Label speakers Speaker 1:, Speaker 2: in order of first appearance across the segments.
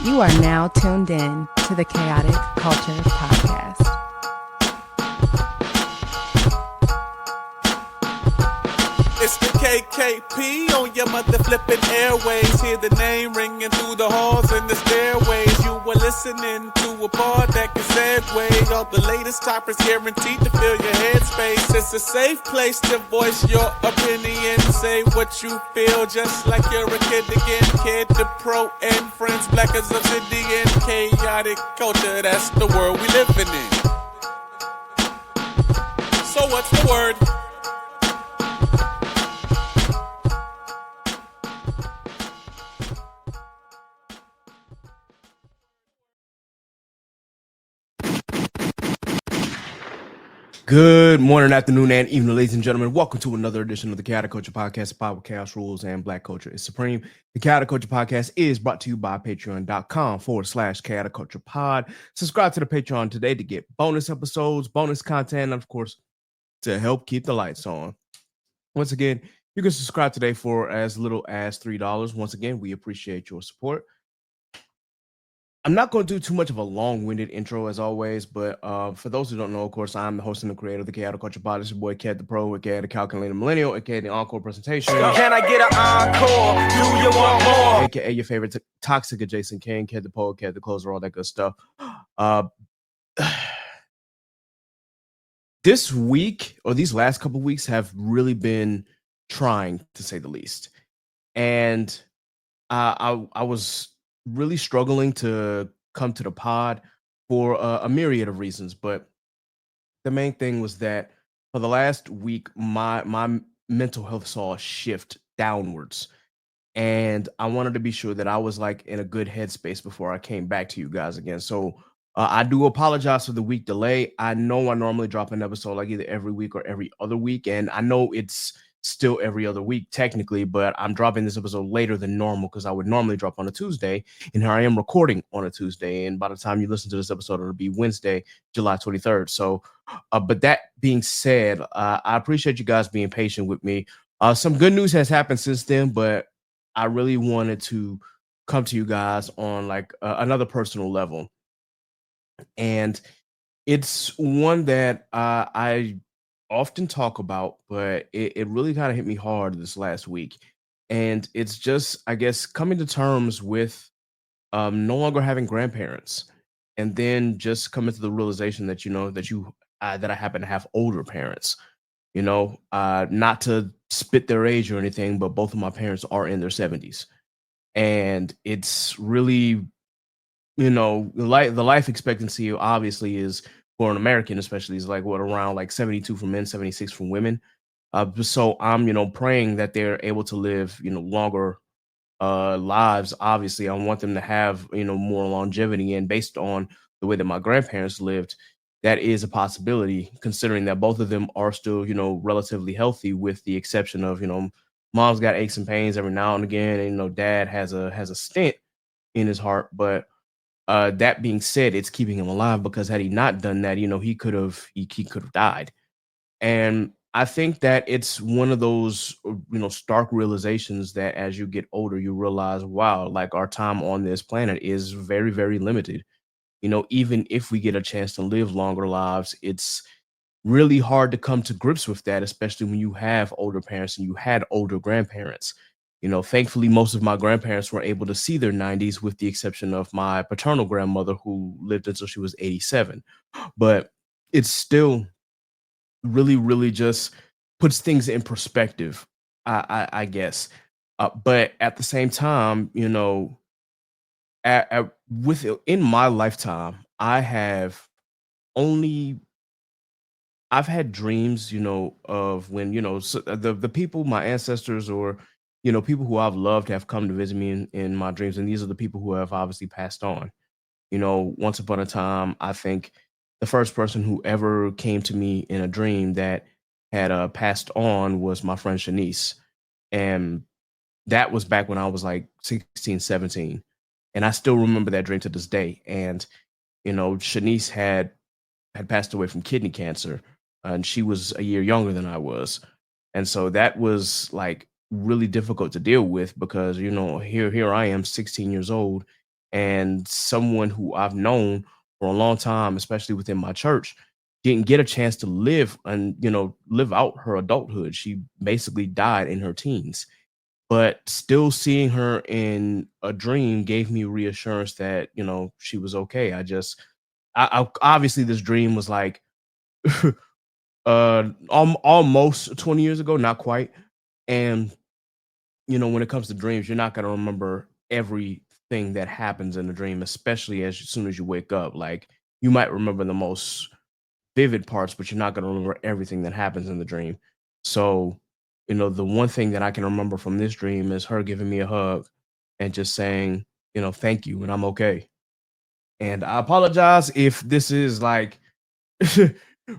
Speaker 1: You are now tuned in to the Khaotic Kulture Podcast.
Speaker 2: It's the KKP on your mother flipping airways. Hear the name ringing through the halls and the stairways. You were listening to a pod that can segue. All the latest topics guaranteed to fill your headspace. It's a safe place to voice your opinion. Say what you feel just like you're a kid again. Kid to pro and friends, black as obsidian. Chaotic culture, that's the world we living in. So what's the word?
Speaker 3: Good morning, afternoon, and evening, ladies and gentlemen. Welcome to another edition of the Khaotic Kulture Podcast, a pod where chaos rules and black culture is supreme. The Khaotic Kulture Podcast is brought to you by patreon.com/Khaotic Kulture Pod. Subscribe to the Patreon today to get bonus episodes, bonus content, and of course, to help keep the lights on. Once again, you can subscribe today for as little as $3. Once again, we appreciate your support. I'm not going to do too much of a long-winded intro as always, but for those who don't know, of course, I'm the host and the creator of the Khaotic Kulture Podcast. It's your boy, Kat the Pro, aka the Calculated Millennial, aka the Encore Presentation.
Speaker 2: Can I get an encore? Do you want more?
Speaker 3: Aka your favorite toxic adjacent king, Kat the Poet, Kat the Closer, all that good stuff. This week, or these last couple of weeks, have really been trying, to say the least. And I was really struggling to come to the pod for a myriad of reasons, but the main thing was that for the last week my mental health saw a shift downwards, and I wanted to be sure that I was like in a good headspace before I came back to you guys again. So I do apologize for the week delay. I know I normally drop an episode like either every week or every other week, and I know it's still every other week technically, but I'm dropping this episode later than normal because I would normally drop on a Tuesday, and here I am recording on a Tuesday, and by the time you listen to this episode, it'll be Wednesday, July 23rd. So but that being said, I appreciate you guys being patient with me. Some good news has happened since then, but I really wanted to come to you guys on like another personal level, and it's one that I often talk about, but it really kind of hit me hard this last week. And it's just, I guess, coming to terms with no longer having grandparents, and then just coming to the realization that, that I happen to have older parents, not to spit their age or anything, but both of my parents are in their 70s. And it's really, the life expectancy obviously is, for an American especially, is like around like 72 for men, 76 for women. So I'm, praying that they're able to live, longer lives. Obviously, I want them to have, more longevity. And based on the way that my grandparents lived, that is a possibility, considering that both of them are still, relatively healthy, with the exception of, mom's got aches and pains every now and again. And, dad has a stent in his heart. But that being said, it's keeping him alive, because had he not done that, he could have died. And I think that it's one of those, stark realizations that as you get older, you realize, wow, like our time on this planet is very, very limited. Even if we get a chance to live longer lives, it's really hard to come to grips with that, especially when you have older parents and you had older grandparents. Thankfully, most of my grandparents were able to see their 90s, with the exception of my paternal grandmother, who lived until she was 87. But it's still really, really just puts things in perspective, I guess. But at the same time, in my lifetime, I've had dreams, of when, so the people, my ancestors, or people who I've loved have come to visit me in my dreams. And these are the people who have obviously passed on. Once upon a time, I think the first person who ever came to me in a dream that had passed on was my friend Shanice. And that was back when I was like 16, 17. And I still remember that dream to this day. And, Shanice had passed away from kidney cancer, and she was a year younger than I was. And so that was like really difficult to deal with, because here I am, 16 years old, and someone who I've known for a long time, especially within my church, didn't get a chance to live and live out her adulthood. She basically died in her teens, but still seeing her in a dream gave me reassurance that she was okay. I obviously this dream was like almost 20 years ago, not quite. And when it comes to dreams, you're not going to remember everything that happens in the dream, especially as soon as you wake up. Like, you might remember the most vivid parts, but you're not going to remember everything that happens in the dream. So, the one thing that I can remember from this dream is her giving me a hug and just saying, thank you, and I'm okay. And I apologize if this is like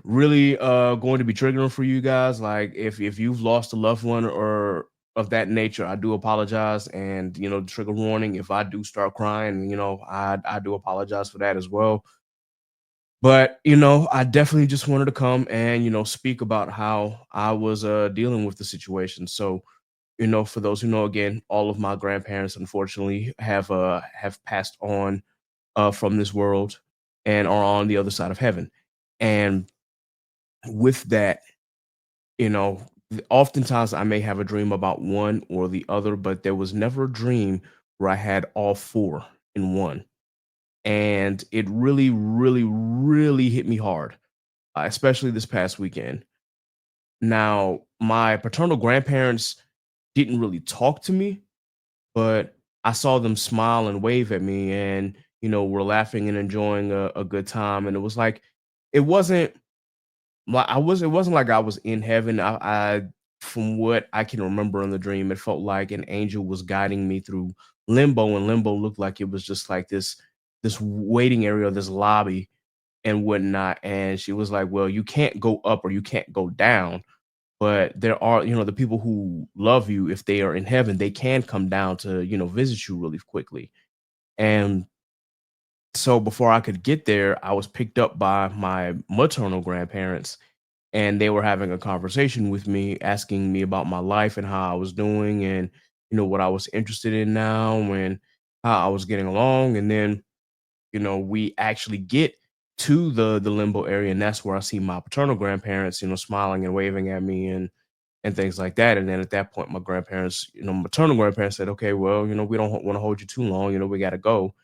Speaker 3: really going to be triggering for you guys. Like, if you've lost a loved one or of that nature, I do apologize. And trigger warning, if I do start crying, I do apologize for that as well. But I definitely just wanted to come and speak about how I was dealing with the situation. So for those who know, again, all of my grandparents unfortunately have passed on from this world and are on the other side of heaven. And with that, oftentimes I may have a dream about one or the other, but there was never a dream where I had all four in one. And it really, really, really hit me hard, especially this past weekend. Now, my paternal grandparents didn't really talk to me, but I saw them smile and wave at me, and were laughing and enjoying a good time. And it was like, it wasn't it wasn't like I was in heaven. I From what I can remember in the dream, it felt like an angel was guiding me through limbo, and limbo looked like it was just like this waiting area, this lobby and whatnot. And she was like, well, you can't go up or you can't go down, but there are, the people who love you, if they are in heaven, they can come down to, visit you really quickly. And so before I could get there, I was picked up by my maternal grandparents, and they were having a conversation with me, asking me about my life and how I was doing, and what I was interested in now, and how I was getting along. And then we actually get to the limbo area, and that's where I see my paternal grandparents, smiling and waving at me and things like that. And then at that point, my grandparents, maternal grandparents said, okay, well, we don't want to hold you too long, we got to go.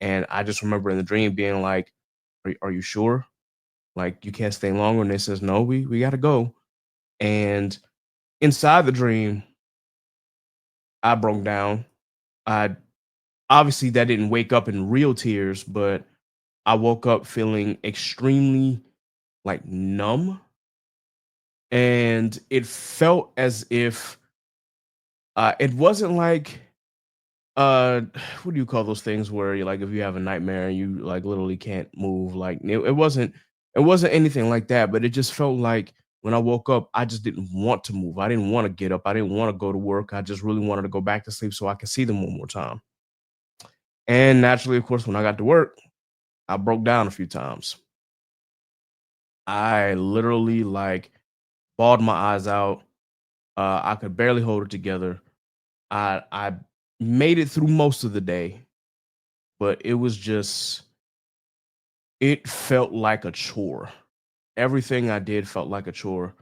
Speaker 3: And I just remember in the dream being like, are you sure? Like, you can't stay longer? And they says, no, we got to go. And inside the dream, I broke down. I Obviously that didn't wake up in real tears, but I woke up feeling extremely like numb. And it felt as if it wasn't like what do you call those things where you like if you have a nightmare and you like literally can't move. Like it wasn't anything like that, but it just felt like when I woke up, I just didn't want to move. I didn't want to get up. I didn't want to go to work. I just really wanted to go back to sleep so I could see them one more time. And naturally, of course, when I got to work, I broke down a few times. I literally like bawled my eyes out. I could barely hold it together. I made it through most of the day, but it felt like a chore. Everything I did felt like a chore.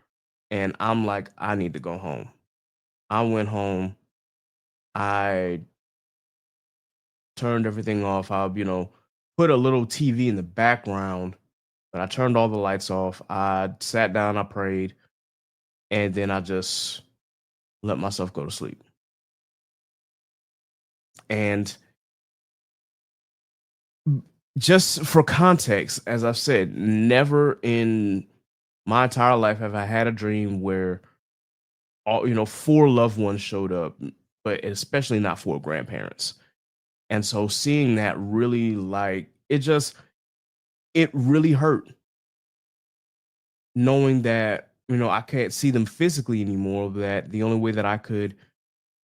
Speaker 3: And I'm like, I need to go home. I went home. I turned everything off. I, put a little TV in the background, but I turned all the lights off. I sat down, I prayed, and then I just let myself go to sleep. And just for context, as I've said, never in my entire life have I had a dream where all four loved ones showed up, but especially not four grandparents. And so seeing that really like it really hurt, knowing that I can't see them physically anymore. That the only way that I could,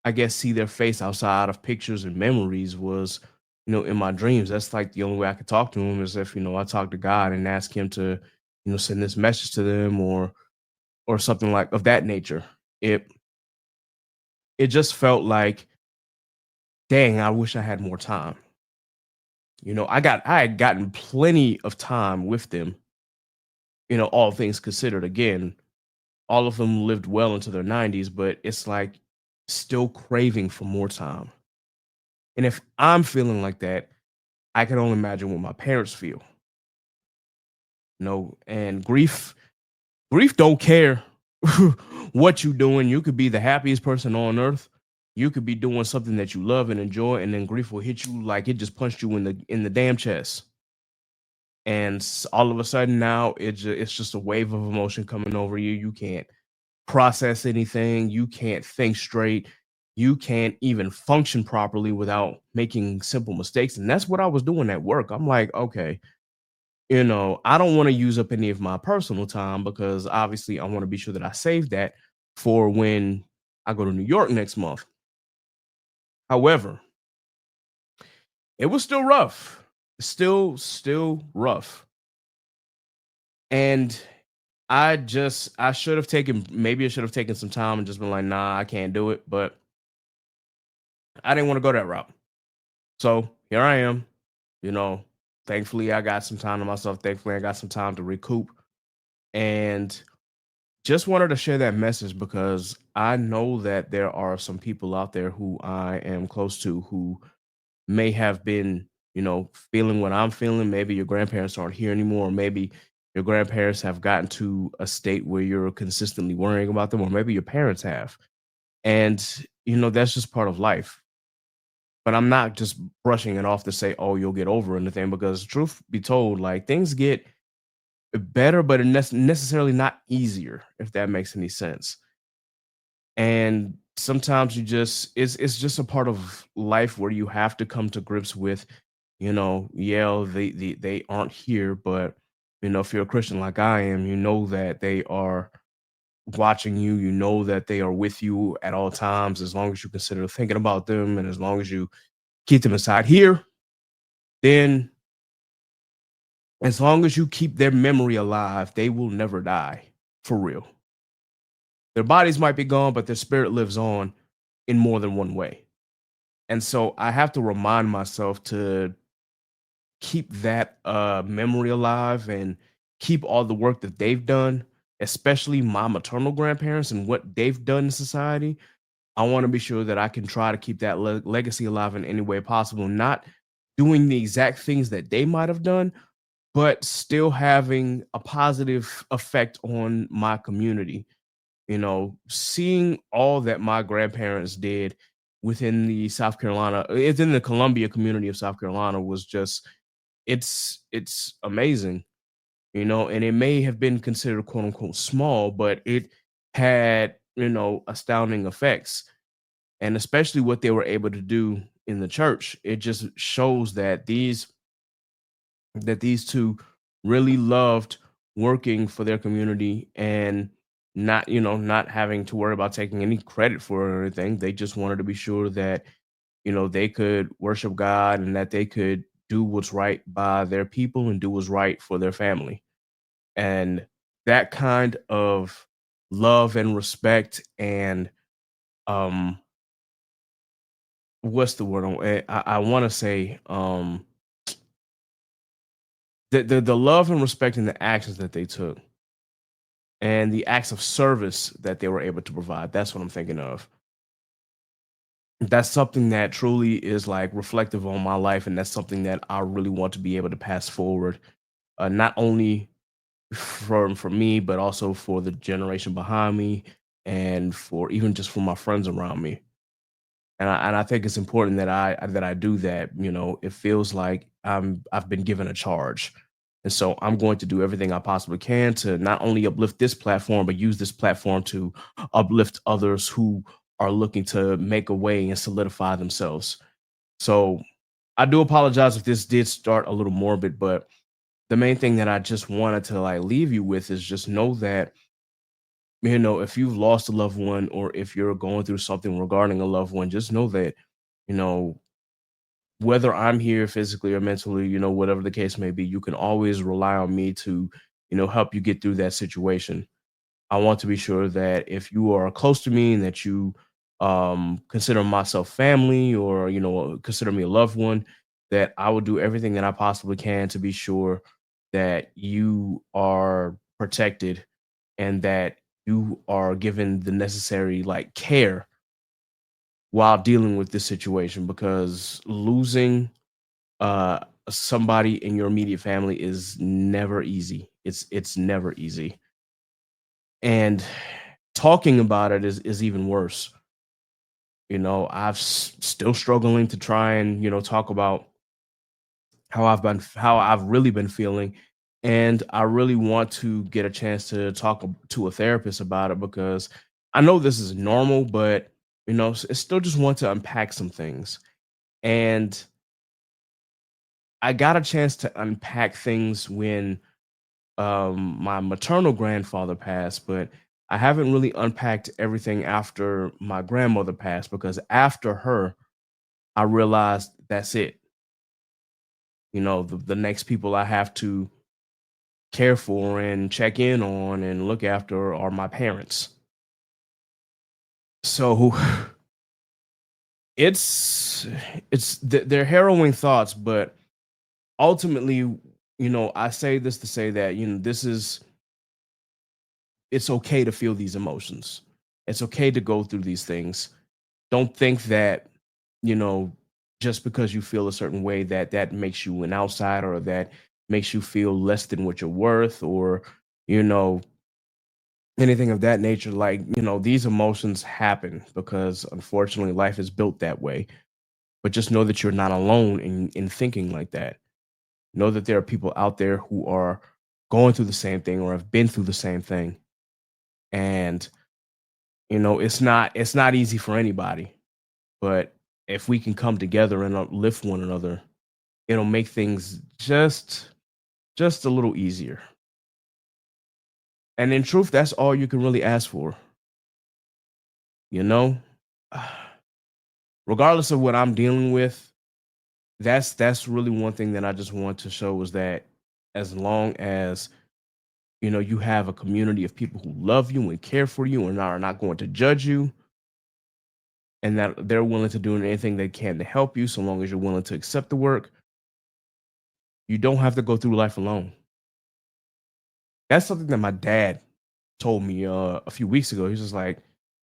Speaker 3: I guess, see their face outside of pictures and memories was in my dreams. That's like the only way I could talk to them, is if I talk to God and ask him to send this message to them, or something like of that nature. It just felt like, dang, I wish I had more time. I had gotten plenty of time with them, all things considered. Again, all of them lived well into their 90s, but it's like still craving for more time. And if I'm feeling like that, I can only imagine what my parents feel. And grief don't care what you doing. You could be the happiest person on earth. You could be doing something that you love and enjoy, and then grief will hit you like it just punched you in the damn chest. And all of a sudden now it's just a wave of emotion coming over you. You can't process anything. You can't think straight. You can't even function properly without making simple mistakes. And that's what I was doing at work. I'm like, okay, I don't want to use up any of my personal time because obviously I want to be sure that I save that for when I go to New York next month. However, it was still rough. Still rough. And I should have taken maybe I should have taken some time and just been like, nah, I can't do it. But I didn't want to go that route. So here I am, you know. Thankfully, I got some time to myself. Thankfully, I got some time to recoup. And just wanted to share that message because I know that there are some people out there who I am close to who may have been, feeling what I'm feeling. Maybe your grandparents aren't here anymore, or maybe your grandparents have gotten to a state where you're consistently worrying about them, or maybe your parents have. And, that's just part of life. But I'm not just brushing it off to say, oh, you'll get over anything, because truth be told, like things get better, but necessarily not easier, if that makes any sense. And sometimes it's just a part of life where you have to come to grips with, yeah, they aren't here, but if you're a Christian like I am, you know that they are watching you, you know that they are with you at all times, as long as you consider thinking about them and as long as you keep them inside here, then as long as you keep their memory alive, they will never die for real. Their bodies might be gone, but their spirit lives on in more than one way. And so I have to remind myself to keep that memory alive and keep all the work that they've done, especially my maternal grandparents and what they've done in society. I want to be sure that I can try to keep that legacy alive in any way possible, not doing the exact things that they might have done, but still having a positive effect on my community. Seeing all that my grandparents did within the Columbia community of South Carolina was just it's amazing, and it may have been considered quote unquote small, but it had, astounding effects. And especially what they were able to do in the church. It just shows that these two really loved working for their community and not having to worry about taking any credit for it or anything. They just wanted to be sure that they could worship God and that they could do what's right by their people and do what's right for their family. And that kind of love and respect and what's the word I want to say, the love and respect and the actions that they took and the acts of service that they were able to provide. That's what I'm thinking of. That's something that truly is like reflective on my life, and that's something that I really want to be able to pass forward, not only for me, but also for the generation behind me, and for even just for my friends around me. And I think it's important that I do that. It feels like I've been given a charge, and so I'm going to do everything I possibly can to not only uplift this platform, but use this platform to uplift others who are looking to make a way and solidify themselves. So I do apologize if this did start a little morbid, but the main thing that I just wanted to like leave you with is just know that, if you've lost a loved one or if you're going through something regarding a loved one, just know that, you know, whether I'm here physically or mentally, whatever the case may be, you can always rely on me to, help you get through that situation. I want to be sure that if you are close to me and that you consider myself family or, consider me a loved one, that I will do everything that I possibly can to be sure that you are protected and that you are given the necessary like care while dealing with this situation, because losing uh somebody in your immediate family is never easy. It's never easy. And talking about it is even worse. Still struggling to try and, talk about how I've really been feeling. And I really want to get a chance to talk to a therapist about it, because I know this is normal, but I still just want to unpack some things. And I got a chance to unpack things when my maternal grandfather passed, but I haven't really unpacked everything after my grandmother passed, because after her, I realized that's it. The next people I have to care for and check in on and look after are my parents. So it's they're harrowing thoughts, but ultimately, I say this to say that, it's okay to feel these emotions. It's okay to go through these things. Don't think that, you know, just because you feel a certain way that makes you an outsider, or that makes you feel less than what you're worth, or, you know, anything of that nature. Like, these emotions happen because unfortunately life is built that way. But just know that you're not alone in thinking like that. Know that there are people out there who are going through the same thing or have been through the same thing. And it's not easy for anybody, but if we can come together and uplift one another, it'll make things just a little easier. And in truth, that's all you can really ask for. you know Regardless of what I'm dealing with, that's really one thing that I just want to show, is that as long as you have a community of people who love you and care for you and are not going to judge you, and that they're willing to do anything they can to help you, so long as you're willing to accept the work, you don't have to go through life alone. That's something that my dad told me a few weeks ago. He's just like,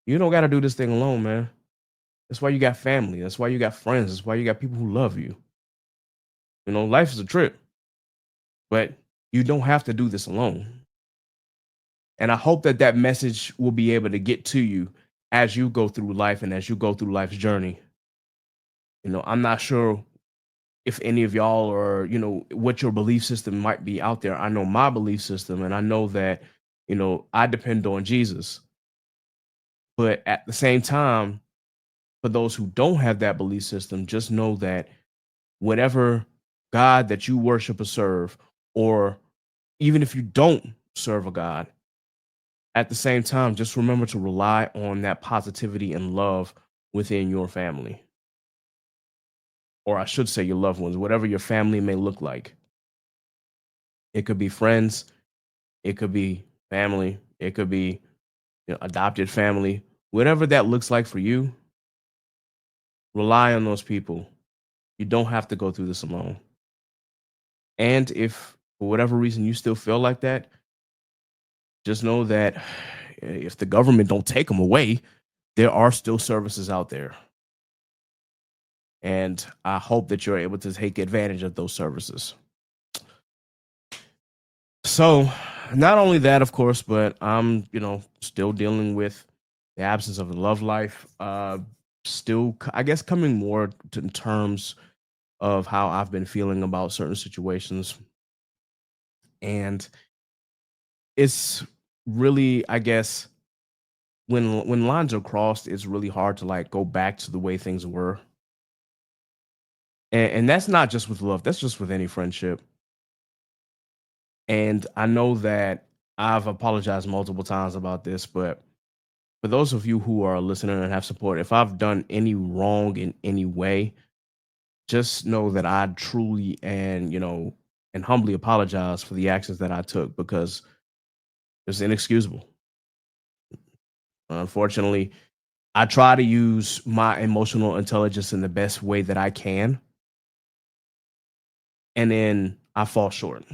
Speaker 3: you don't got to do this thing alone, man. That's why you got family. That's why you got friends. That's why you got people who love you. Life is a trip, but you don't have to do this alone. And I hope that that message will be able to get to you as you go through life and as you go through life's journey. I'm not sure if any of y'all, or what your belief system might be out there. I know my belief system, and I know that I depend on Jesus. But at the same time, for those who don't have that belief system, just know that whatever God that you worship or serve, or even if you don't serve a God, at the same time, just remember to rely on that positivity and love within your family. Or I should say your loved ones, whatever your family may look like. It could be friends, it could be family, it could be adopted family, whatever that looks like for you. Rely on those people. You don't have to go through this alone. And if for whatever reason you still feel like that, just know that if the government don't take them away, there are still services out there. And I hope that you're able to take advantage of those services. So, not only that, of course, but I'm, still dealing with the absence of a love life. Still, I guess, coming more to terms of how I've been feeling about certain situations. And it's really, I guess, when lines are crossed, it's really hard to like go back to the way things were. And that's not just with love, that's just with any friendship. And I know that I've apologized multiple times about this, but for those of you who are listening and have support, if I've done any wrong in any way, just know that I truly and humbly apologize for the actions that I took, because it's inexcusable. Unfortunately, I try to use my emotional intelligence in the best way that I can. and then I fall short.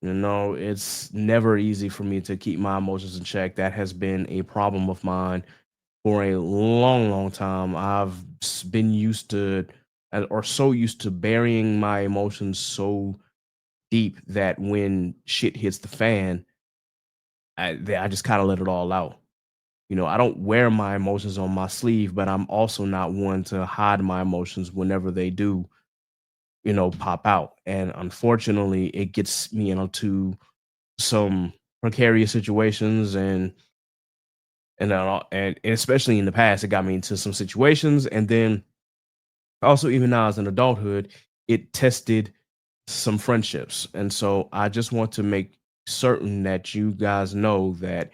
Speaker 3: It's never easy for me to keep my emotions in check. That has been a problem of mine for a long, long time. Been used to, or so used to burying my emotions so deep that when shit hits the fan, I just kind of let it all out. I don't wear my emotions on my sleeve, but I'm also not one to hide my emotions whenever they do, pop out. And unfortunately, it gets me into some precarious situations, and especially in the past, it got me into some situations, and then also even now as an adulthood, it tested some friendships. And so I just want to make certain that you guys know that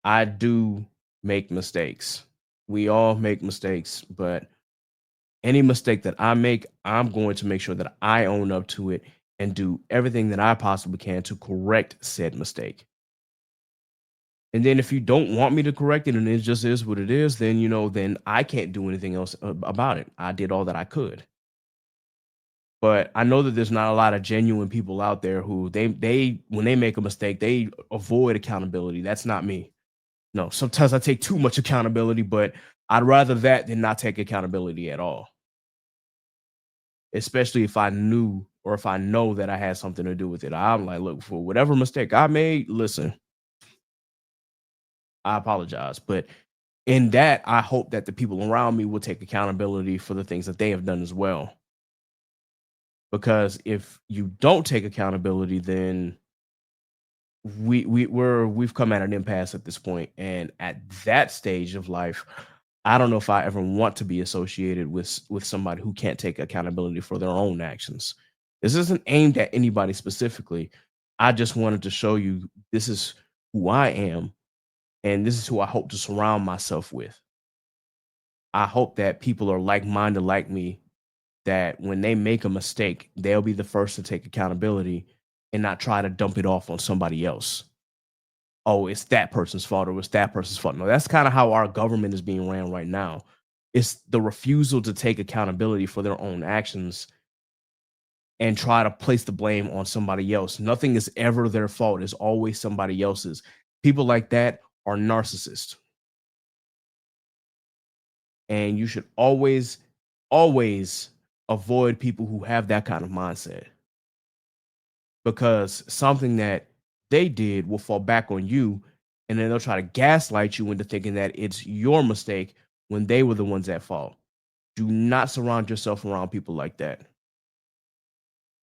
Speaker 3: I do make mistakes. We all make mistakes, but any mistake that I make, I'm going to make sure that I own up to it and do everything that I possibly can to correct said mistake. And then if you don't want me to correct it and it just is what it is, then I can't do anything else about it. I did all that I could. But I know that there's not a lot of genuine people out there who they when they make a mistake, they avoid accountability. That's not me. No, sometimes I take too much accountability, but I'd rather that than not take accountability at all. Especially if I knew or if I know that I had something to do with it. I'm like, look, for whatever mistake I made, listen, I apologize. But in that, I hope that the people around me will take accountability for the things that they have done as well. Because if you don't take accountability, then we've come at an impasse at this point. And at that stage of life, I don't know if I ever want to be associated with somebody who can't take accountability for their own actions. This isn't aimed at anybody specifically. I just wanted to show you this is who I am, and this is who I hope to surround myself with. I hope that people are like-minded like me, that when they make a mistake, they'll be the first to take accountability and not try to dump it off on somebody else. Oh, it's that person's fault or it's that person's fault. No, that's kind of how our government is being ran right now. It's the refusal to take accountability for their own actions and try to place the blame on somebody else. Nothing is ever their fault. It's always somebody else's. People like that are narcissists. And you should always, always avoid people who have that kind of mindset, because something that they did will fall back on you, and then they'll try to gaslight you into thinking that it's your mistake when they were the ones at fault. Do not surround yourself around people like that.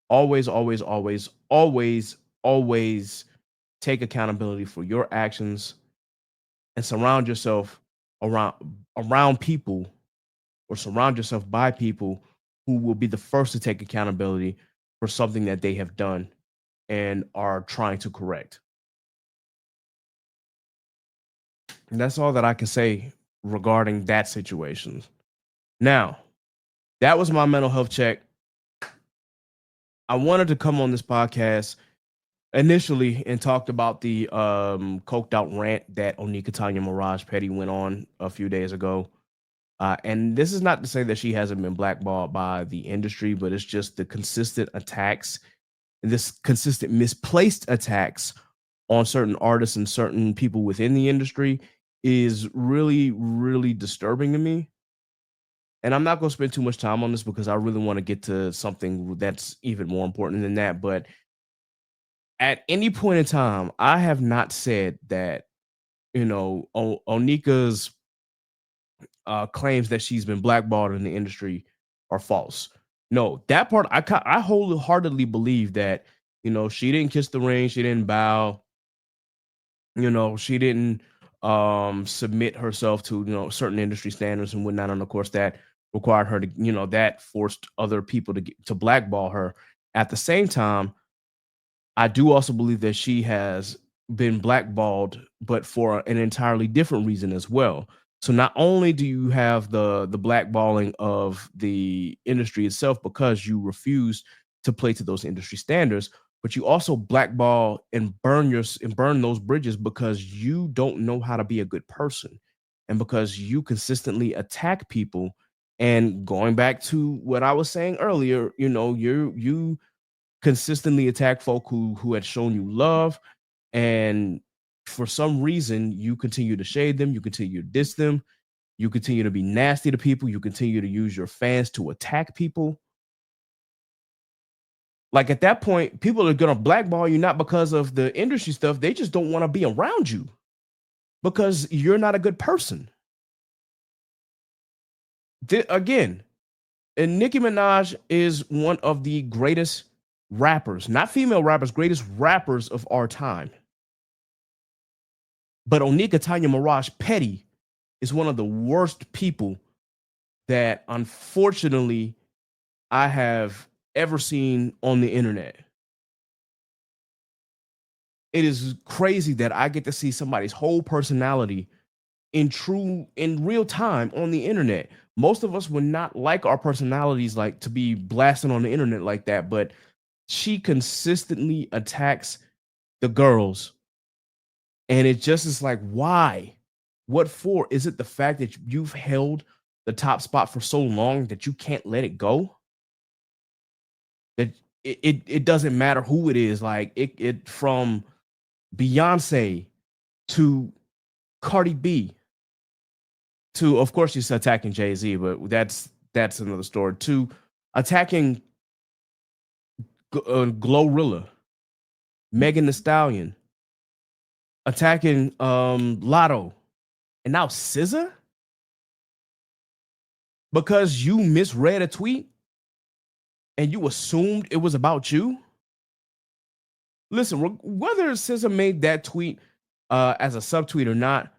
Speaker 3: Always, always, always, always, always take accountability for your actions and surround yourself around people, or surround yourself by people who will be the first to take accountability for something that they have done and are trying to correct. And that's all that I can say regarding that situation. Now, that was my mental health check. I wanted to come on this podcast initially and talked about the coked out rant that Onika Tanya Mirage Petty went on a few days ago. And this is not to say that she hasn't been blackballed by the industry, but it's just the consistent attacks, this consistent misplaced attacks on certain artists and certain people within the industry is really, really disturbing to me. And I'm not going to spend too much time on this because I really want to get to something that's even more important than that. But at any point in time, I have not said that, Onika's claims that she's been blackballed in the industry are false. No, that part I wholeheartedly believe that, she didn't kiss the ring, she didn't bow, she didn't submit herself to, certain industry standards and whatnot. And of course, that required her to, that forced other people to blackball her. At the same time, I do also believe that she has been blackballed, but for an entirely different reason as well. So not only do you have the blackballing of the industry itself because you refuse to play to those industry standards, but you also blackball and burn those bridges because you don't know how to be a good person, and because you consistently attack people And going back to what I was saying earlier, you consistently attack folk who had shown you love, and for some reason you continue to shade them, you continue to diss them, you continue to be nasty to people, you continue to use your fans to attack people. Like at that point, people are gonna blackball you not because of the industry stuff, they just don't want to be around you because you're not a good person. Again, and Nicki Minaj is one of the greatest rappers, not female rappers, greatest rappers of our time. But Onika Tanya Mirage Petty is one of the worst people that unfortunately I have ever seen on the internet. It is crazy that I get to see somebody's whole personality in real time on the internet. Most of us would not like our personalities like to be blasting on the internet like that, but she consistently attacks the girls. And it just is like, why? What for? Is it the fact that you've held the top spot for so long that you can't let it go? That it doesn't matter who it is. Like it from Beyonce to Cardi B to, of course, she's attacking Jay-Z, but that's another story. To attacking Glorilla, Megan Thee Stallion, attacking Lotto, and now SZA? Because you misread a tweet and you assumed it was about you? Listen, whether SZA made that tweet as a subtweet or not,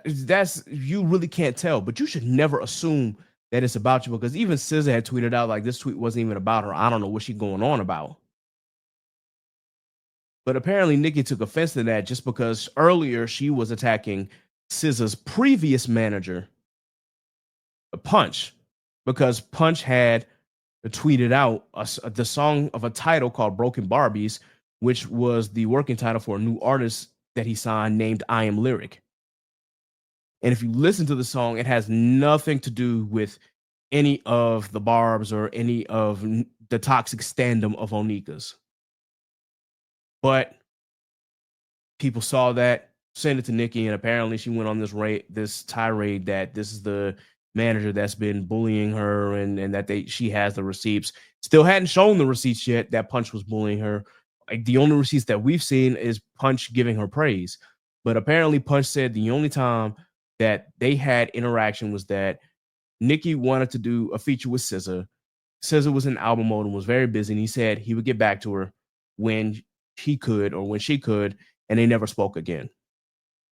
Speaker 3: that's, you really can't tell, but you should never assume that it's about you, because even SZA had tweeted out like this tweet wasn't even about her. I don't know what she's going on about. But apparently Nicki took offense to that just because earlier she was attacking SZA's previous manager, Punch, because Punch had tweeted out the song of a title called Broken Barbies, which was the working title for a new artist that he signed named I Am Lyric. And if you listen to the song, it has nothing to do with any of the Barbs or any of the toxic standum of Onika's. But people saw that, sent it to Nicki, and apparently she went on this tirade that this is the manager that's been bullying her, and that she has the receipts. Still hadn't shown the receipts yet that Punch was bullying her. Like, the only receipts that we've seen is Punch giving her praise. But apparently Punch said the only time that they had interaction was that Nicki wanted to do a feature with SZA. SZA was in album mode and was very busy, and he said he would get back to her when he could or when she could, and they never spoke again.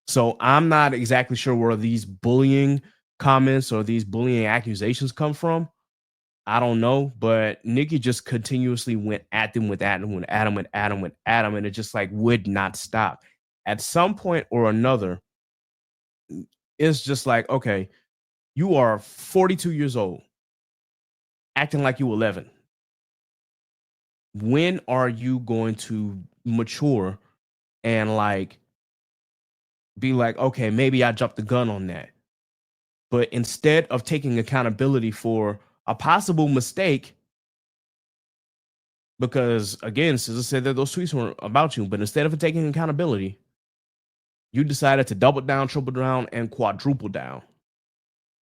Speaker 3: So I'm not exactly sure where these bullying comments or these bullying accusations come from. I don't know, but Nicki just continuously went at them, and it just like would not stop. At some point or another, it's just like, okay, you are 42 years old, acting like you 11. When are you going to mature and like be like, okay, maybe I jumped the gun on that? But instead of taking accountability for a possible mistake, because again, SZA said that those tweets weren't about you, but instead of taking accountability, you decided to double down, triple down, and quadruple down.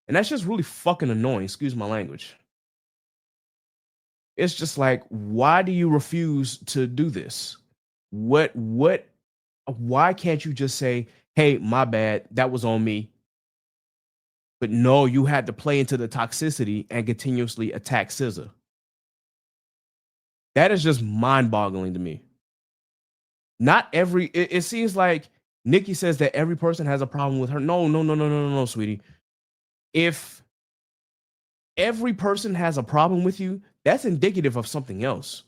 Speaker 3: And that's just really fucking annoying. Excuse my language. It's just like, why do you refuse to do this? Why can't you just say, hey, my bad, that was on me? But no, you had to play into the toxicity and continuously attack SZA. That is just mind-boggling to me. It seems like Nicki says that every person has a problem with her. No, sweetie. If every person has a problem with you, that's indicative of something else.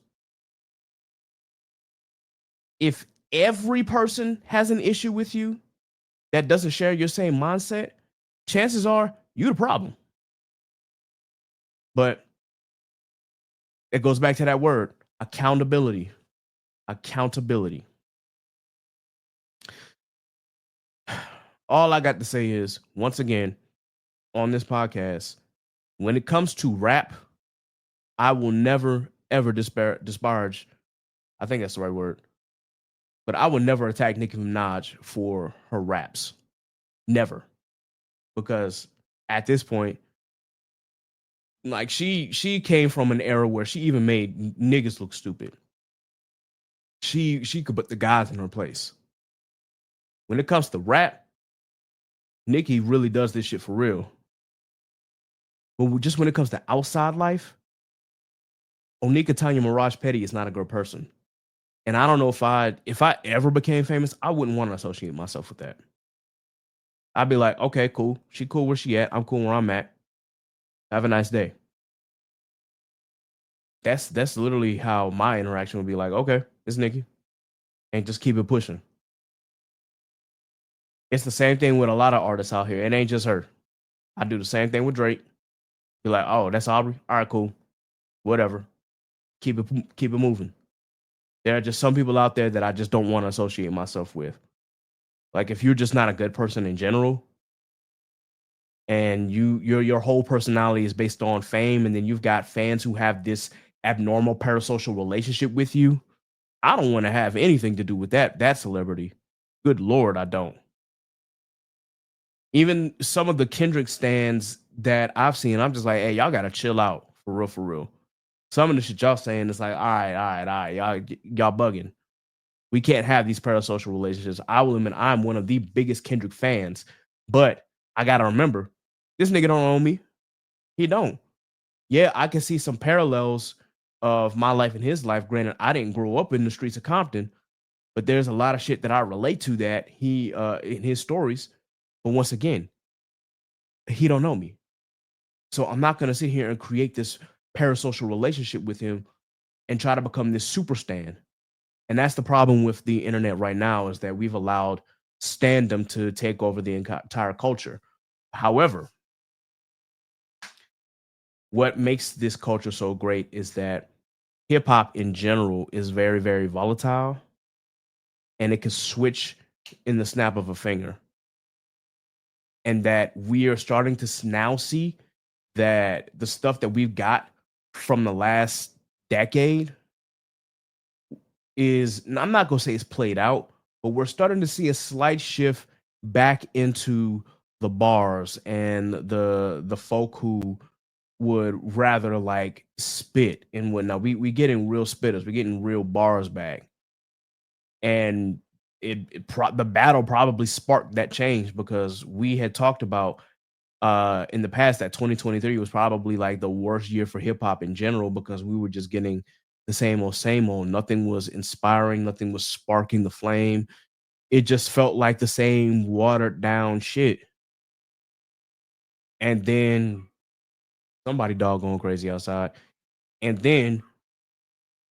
Speaker 3: If every person has an issue with you that doesn't share your same mindset, chances are you're the problem. But it goes back to that word, accountability. Accountability. All I got to say is, once again, on this podcast, when it comes to rap, I will never ever disparage. I think that's the right word. But I would never attack Nicki Minaj for her raps. Never. Because at this point, like she came from an era where she even made niggas look stupid. She could put the guys in her place. When it comes to rap, Nicki really does this shit for real. But just when it comes to outside life, Onika Tanya Mirage Petty is not a good person. And I don't know if I ever became famous, I wouldn't want to associate myself with that. I'd be like, okay, cool. She cool where she at. I'm cool where I'm at. Have a nice day. That's literally how my interaction would be like, okay, it's Nicki. And just keep it pushing. It's the same thing with a lot of artists out here. It ain't just her. I do the same thing with Drake. Be like, oh, that's Aubrey? All right, cool. Whatever. Keep it moving. There are just some people out there that I just don't want to associate myself with. Like if you're just not a good person in general, and your whole personality is based on fame, and then you've got fans who have this abnormal parasocial relationship with you, I don't want to have anything to do with that celebrity. Good Lord, I don't. Even some of the Kendrick stands that I've seen, I'm just like, hey, y'all gotta chill out for real. Some of the shit y'all saying is like, all right, y'all bugging. We can't have these parasocial relationships. I will admit I'm one of the biggest Kendrick fans, but I gotta remember, this nigga don't own me. He don't. Yeah, I can see some parallels of my life and his life. Granted, I didn't grow up in the streets of Compton, but there's a lot of shit that I relate to that he in his stories. But once again, he don't know me. So I'm not gonna sit here and create this parasocial relationship with him and try to become this super stan. And that's the problem with the internet right now, is that we've allowed standom to take over the entire culture. However, what makes this culture so great is that hip hop in general is very, very volatile, and it can switch in the snap of a finger. And that we are starting to now see that the stuff that we've got from the last decade is, I'm not going to say it's played out, but we're starting to see a slight shift back into the bars and the folk who would rather like spit and whatnot. We getting real spitters. We're getting real bars back. And the battle probably sparked that change, because we had talked about in the past that 2023 was probably like the worst year for hip hop in general, because we were just getting the same old. Nothing was inspiring. Nothing was sparking the flame. It just felt like the same watered down shit. And then somebody doggone crazy outside. And then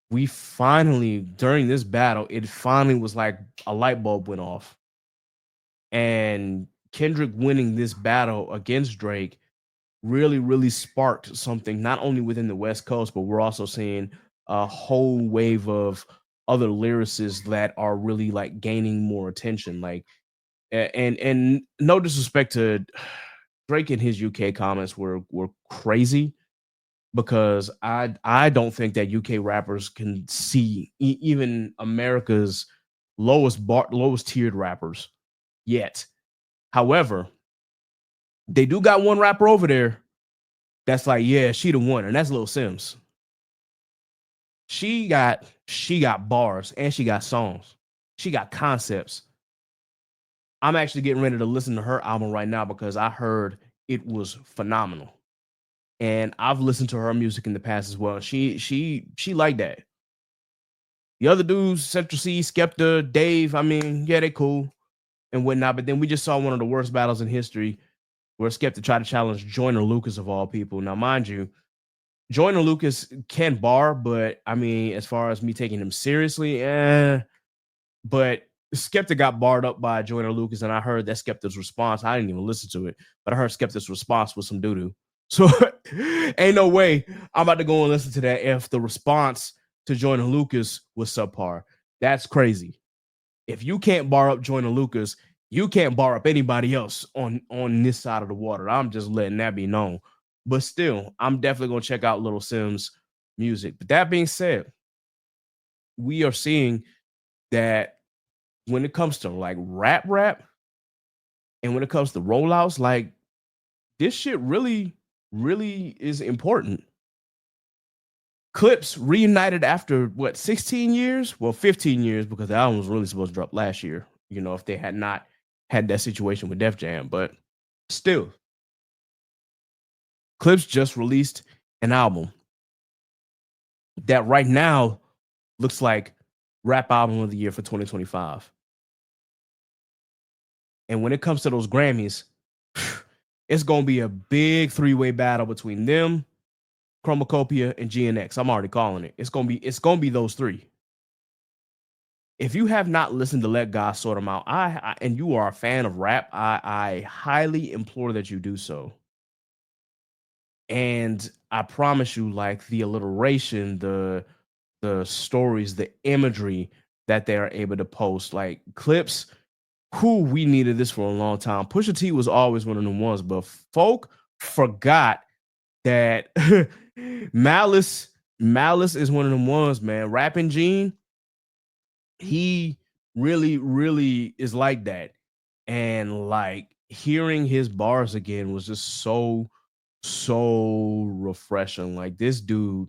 Speaker 3: we finally, during this battle, it finally was like a light bulb went off. And Kendrick winning this battle against Drake really, really sparked something, not only within the West Coast, but we're also seeing a whole wave of other lyricists that are really like gaining more attention. Like, and no disrespect to Drake, and his UK comments were crazy, because I don't think that UK rappers can see even America's lowest tiered rappers yet. However, they do got one rapper over there that's like, yeah, she the one, and that's Lil Sims. She got bars, and she got songs. She got concepts. I'm actually getting ready to listen to her album right now, because I heard it was phenomenal. And I've listened to her music in the past as well. She liked that. The other dudes, Central C, Skepta, Dave, I mean, yeah, they cool and whatnot. But then we just saw one of the worst battles in history, where Skepta tried to challenge Joyner Lucas of all people. Now, mind you, Joyner Lucas can bar, but I mean, as far as me taking him seriously, but Skepta got barred up by Joyner Lucas, and I heard that Skepta's response. I didn't even listen to it, but I heard Skepta's response was some doo-doo. So ain't no way I'm about to go and listen to that if the response to Joyner Lucas was subpar. That's crazy. If you can't bar up Joyner Lucas, you can't bar up anybody else on this side of the water. I'm just letting that be known. But still, I'm definitely gonna check out Little Sim's music. But that being said, we are seeing that when it comes to like rap, and when it comes to rollouts, like this shit really is important. Clipse reunited after what 16 years? Well, 15 years because the album was really supposed to drop last year. You know, if they had not had that situation with Def Jam, but still, Clipse just released an album that right now looks like rap album of the year for 2025. And when it comes to those Grammys, it's gonna be a big three-way battle between them, Chromacopia, and GNX. I'm already calling it. It's gonna be those three. If you have not listened to Let God Sort Them Out, and you are a fan of rap, I highly implore that you do so. And I promise you, like the alliteration, the stories, the imagery that they are able to post, like Clipse. We needed this for a long time. Pusha T was always one of them ones, but folk forgot that Malice is one of them ones, man. Rapping Gene, he really is like that. And like hearing his bars again was just so refreshing. Like this dude,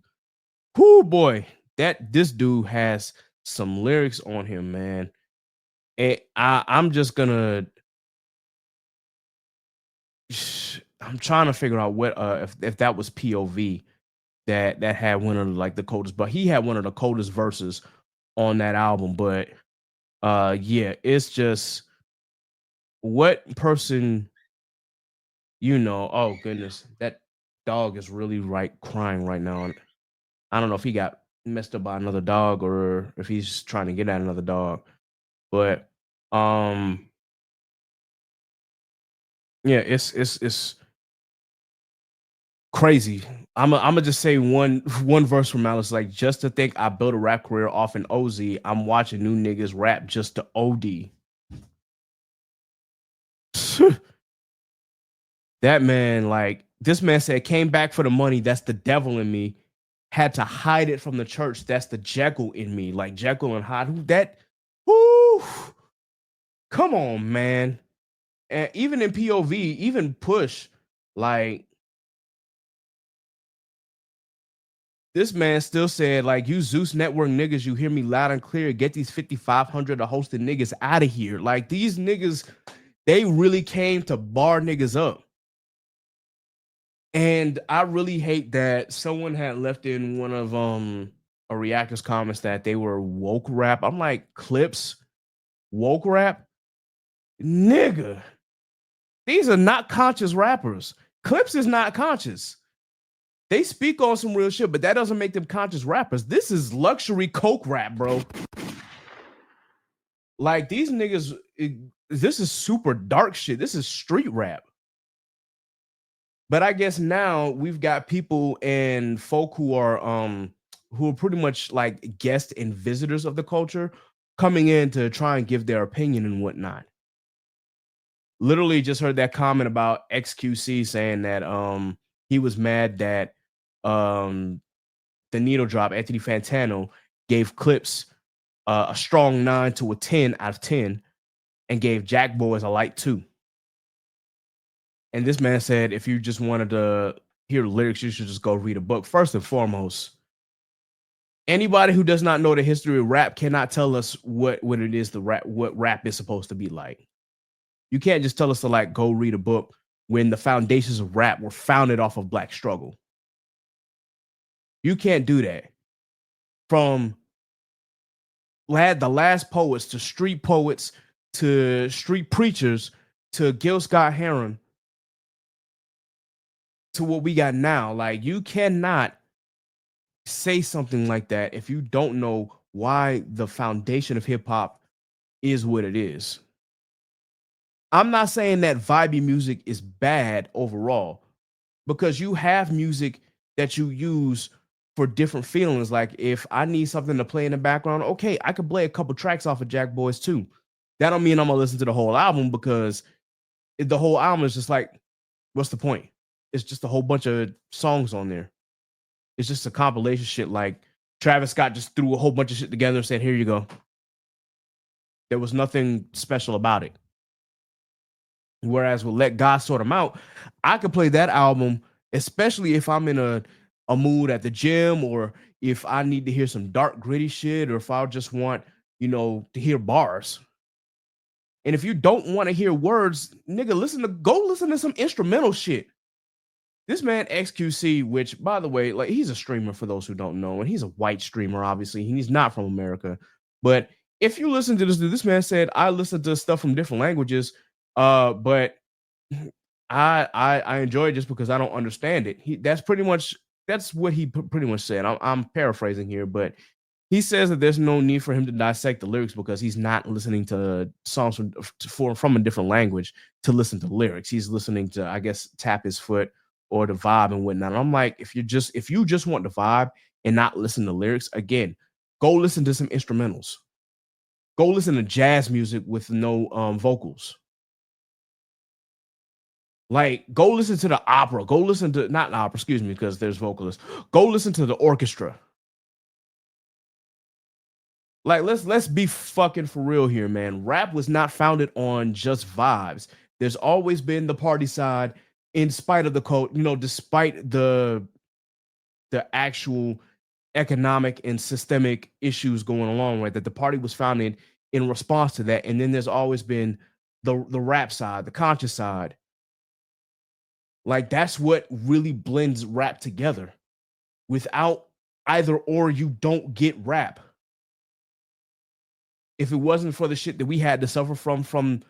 Speaker 3: boy, this dude has some lyrics on him, man. And I'm just gonna I'm trying to figure out what if that was POV that had one of like the coldest, but he had one of the coldest verses on that album. But yeah, it's just what person, you know, oh goodness, that dog is really crying right now. And I don't know if he got messed up by another dog or if he's trying to get at another dog. But yeah, it's crazy. I'm gonna just say one verse from Malice, like, just to think I built a rap career off an OZ. I'm watching new niggas rap just to OD. That man, like, this man said, came back for the money. That's the devil in me. Had to hide it from the church. That's the Jekyll in me. Like Jekyll and Hyde. Whoo, come on, man. And even in POV, even Push, like, this man still said, like, you Zeus Network niggas, you hear me loud and clear. Get these 5,500 of hosted niggas out of here. Like, these niggas, they really came to bar niggas up. And I really hate that someone had left in one of a reactor's comments that they were woke rap. I'm like, Clipse, woke rap? Nigga, these are not conscious rappers. Clipse is not conscious. They speak on some real shit, but that doesn't make them conscious rappers. This is luxury coke rap, bro. Like, these niggas, this is super dark shit. This is street rap. But I guess now we've got people and folk who are pretty much like guests and visitors of the culture coming in to try and give their opinion and whatnot. Literally just heard that comment about XQC saying that he was mad that the needle drop, Anthony Fantano, gave Clipse a strong 9 to a 10 out of 10 and gave Jackboys a light 2. And this man said, if you just wanted to hear lyrics, you should just go read a book. First and foremost, anybody who does not know the history of rap cannot tell us what it is what rap is supposed to be like. You can't just tell us to like go read a book when the foundations of rap were founded off of Black struggle. You can't do that. From the last poets to street poets to street preachers to Gil Scott Heron to what we got now. Like, you cannot say something like that if you don't know why the foundation of hip hop is what it is. I'm not saying that vibey music is bad overall, because you have music that you use for different feelings. Like, if I need something to play in the background, okay, I could play a couple tracks off of Jackboys too. That don't mean I'm gonna listen to the whole album, because the whole album is just like, what's the point? it's just a whole bunch of songs on there. It's just a compilation shit. Like Travis Scott just threw a whole bunch of shit together and said, "Here you go." There was nothing special about it. Whereas with Let God Sort 'Em Out, I could play that album, especially if I'm in a mood at the gym, or if I need to hear some dark, gritty shit, or if I just want, to hear bars. And if you don't want to hear words, nigga, go listen to some instrumental shit. This man XQC, which by the way, like he's a streamer for those who don't know, and he's a white streamer, obviously. He's not from America. But if you listen to this man said, I listen to stuff from different languages, but I enjoy it just because I don't understand it. That's what he pretty much said. I'm paraphrasing here, but he says that there's no need for him to dissect the lyrics because he's not listening to songs from a different language to listen to lyrics. He's listening to, I guess, tap his foot or the vibe and whatnot. And I'm like, if you just want the vibe and not listen to lyrics, again, go listen to some instrumentals. Go listen to jazz music with no vocals. Like, go listen to the opera. Go listen to, not the opera, excuse me, because there's vocalists. Go listen to the orchestra. Like, let's be fucking for real here, man. Rap was not founded on just vibes. There's always been the party side, in spite of the code, despite the actual economic and systemic issues going along, right? That the party was founded in response to that. And then there's always been the rap side, the conscious side. Like, that's what really blends rap together. Without either or, you don't get rap. If it wasn't for the shit that we had to suffer from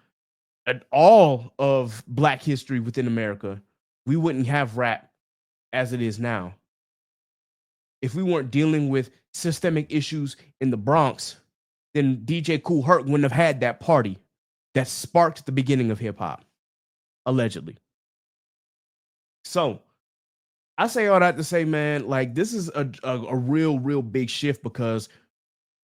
Speaker 3: all of Black history within America, we wouldn't have rap as it is now. If we weren't dealing with systemic issues in the Bronx, then DJ Kool Herc wouldn't have had that party that sparked the beginning of hip hop, allegedly. So I say all that to say, man, like, this is a real big shift, because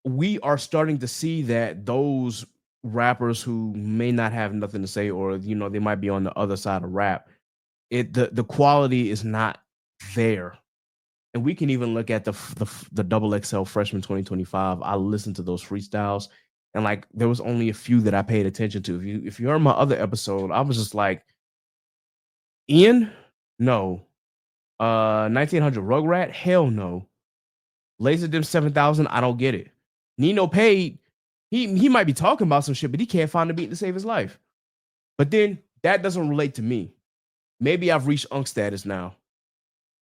Speaker 3: we are starting to see that those rappers who may not have nothing to say, or they might be on the other side of rap, the quality is not there. And we can even look at the Double XL Freshman 2025. I listened to those freestyles, and like there was only a few that I paid attention to. If you heard my other episode, I was just like, Ian, no. 1900 Rugrat, hell no. Laserdisc 7000, I don't get it. Nino paid. He might be talking about some shit, but he can't find a beat to save his life. But then that doesn't relate to me. Maybe I've reached unk status now.